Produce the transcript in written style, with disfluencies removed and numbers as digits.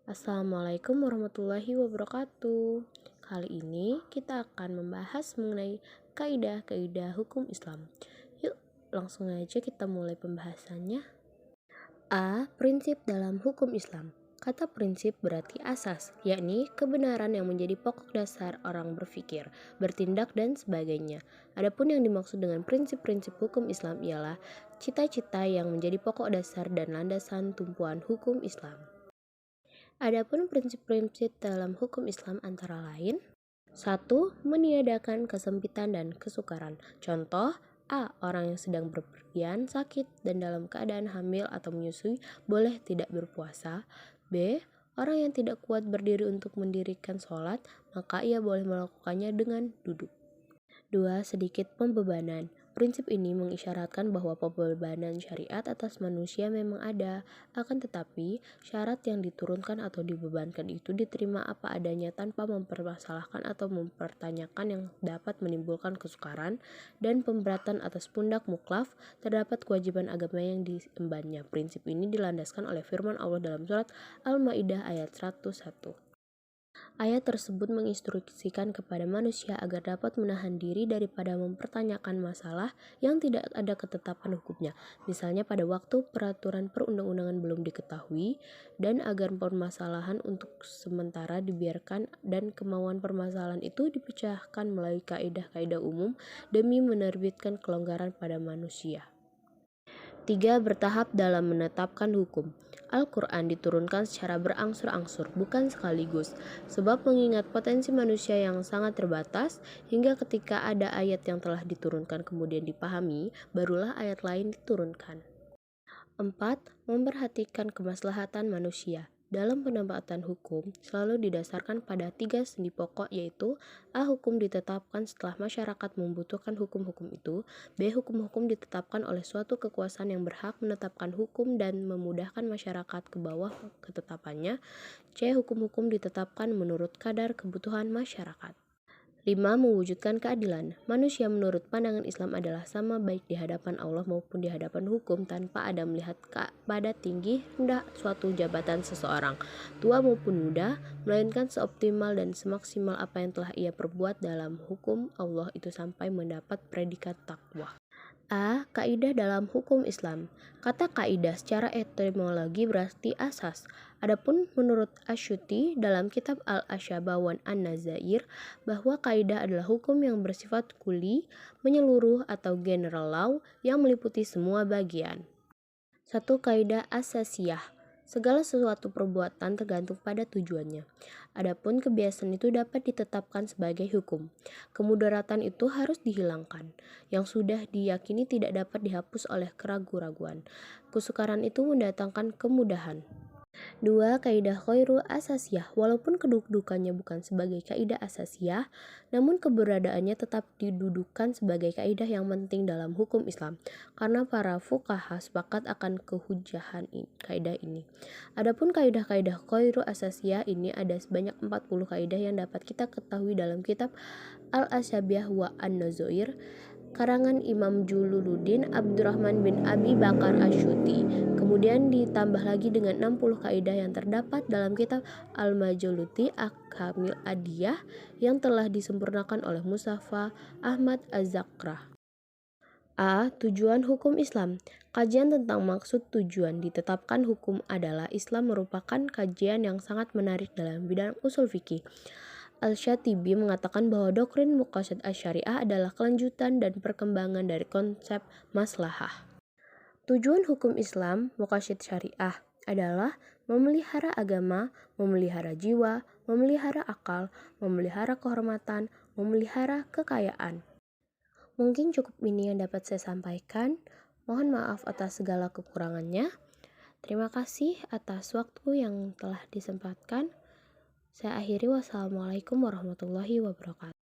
Assalamualaikum warahmatullahi wabarakatuh. Kali ini kita akan membahas mengenai kaidah-kaidah hukum Islam. Yuk, langsung aja kita mulai pembahasannya. A. Prinsip dalam hukum Islam. Kata prinsip berarti asas, yakni kebenaran yang menjadi pokok dasar orang berpikir, bertindak, dan sebagainya. Adapun yang dimaksud dengan prinsip-prinsip hukum Islam ialah cita-cita yang menjadi pokok dasar dan landasan tumpuan hukum Islam. Adapun prinsip-prinsip dalam hukum Islam antara lain: 1. Meniadakan kesempitan dan kesukaran. Contoh, A. Orang yang sedang bepergian, sakit, dan dalam keadaan hamil atau menyusui boleh tidak berpuasa. B. Orang yang tidak kuat berdiri untuk mendirikan sholat, maka ia boleh melakukannya dengan duduk. 2. Sedikit pembebanan. Prinsip ini mengisyaratkan bahwa pembebanan syariat atas manusia memang ada, akan tetapi syarat yang diturunkan atau dibebankan itu diterima apa adanya tanpa mempermasalahkan atau mempertanyakan yang dapat menimbulkan kesukaran dan pemberatan atas pundak muklaf terdapat kewajiban agama yang diembannya. Prinsip ini dilandaskan oleh firman Allah dalam surat Al-Maidah ayat 101. Ayat tersebut menginstruksikan kepada manusia agar dapat menahan diri daripada mempertanyakan masalah yang tidak ada ketetapan hukumnya, misalnya pada waktu peraturan perundang-undangan belum diketahui, dan agar permasalahan untuk sementara dibiarkan dan kemauan permasalahan itu dipecahkan melalui kaidah-kaidah umum demi menerbitkan kelonggaran pada manusia. 3. Bertahap dalam menetapkan hukum. Al-Quran diturunkan secara berangsur-angsur, bukan sekaligus, sebab mengingat potensi manusia yang sangat terbatas, hingga ketika ada ayat yang telah diturunkan kemudian dipahami, barulah ayat lain diturunkan. 4. Memperhatikan kemaslahatan manusia. Dalam penempatan hukum selalu didasarkan pada 3 sendi pokok, yaitu A. Hukum ditetapkan setelah masyarakat membutuhkan hukum-hukum itu. B. Hukum-hukum ditetapkan oleh suatu kekuasaan yang berhak menetapkan hukum dan memudahkan masyarakat ke bawah ketetapannya. C. Hukum-hukum ditetapkan menurut kadar kebutuhan masyarakat. 5. Mewujudkan keadilan. Manusia menurut pandangan Islam adalah sama baik di hadapan Allah maupun di hadapan hukum tanpa ada melihat pada tinggi rendah suatu jabatan seseorang, tua maupun muda, melainkan seoptimal dan semaksimal apa yang telah ia perbuat dalam hukum Allah itu sampai mendapat predikat takwa. A. Kaidah dalam hukum Islam. Kata kaidah secara etimologi berarti asas. Adapun menurut Asyuti dalam kitab Al-Asyaba wan An-Nazair, bahwa kaidah adalah hukum yang bersifat kuli, menyeluruh atau general law yang meliputi semua bagian. 1. Kaidah asasiyah. Segala sesuatu perbuatan tergantung pada tujuannya. Adapun kebiasaan itu dapat ditetapkan sebagai hukum. Kemudaratan itu harus dihilangkan. Yang sudah diyakini tidak dapat dihapus oleh keraguan-raguan. Kesukaran itu mendatangkan kemudahan. 2. Kaidah khairu asasiyah. Walaupun kedudukannya bukan sebagai kaidah asasiyah, namun keberadaannya tetap didudukan sebagai kaidah yang penting dalam hukum Islam, karena para fuqaha sepakat akan kehujahan kaidah ini. Adapun kaidah-kaidah khairu asasiyah ini ada sebanyak 40 kaidah yang dapat kita ketahui dalam kitab Al-Asyabiyah wa An-Nazair karangan Imam Juluddin Abdurrahman bin Abi Bakar Asyuti. Kemudian ditambah lagi dengan 60 kaidah yang terdapat dalam kitab Al-Majaluti Ahkamil Adiyah yang telah disempurnakan oleh Mustafa Ahmad Az-Zakrah. A. Tujuan hukum Islam. Kajian tentang maksud tujuan ditetapkan hukum adalah Islam merupakan kajian yang sangat menarik dalam bidang usul fikih. Al-Syatibi mengatakan bahwa doktrin muqasyad asy-syariah adalah kelanjutan dan perkembangan dari konsep maslahah. Tujuan hukum Islam muqasyad syariah adalah memelihara agama, memelihara jiwa, memelihara akal, memelihara kehormatan, memelihara kekayaan. Mungkin cukup ini yang dapat saya sampaikan. Mohon maaf atas segala kekurangannya. Terima kasih atas waktu yang telah disempatkan. Saya akhiri, wassalamualaikum warahmatullahi wabarakatuh.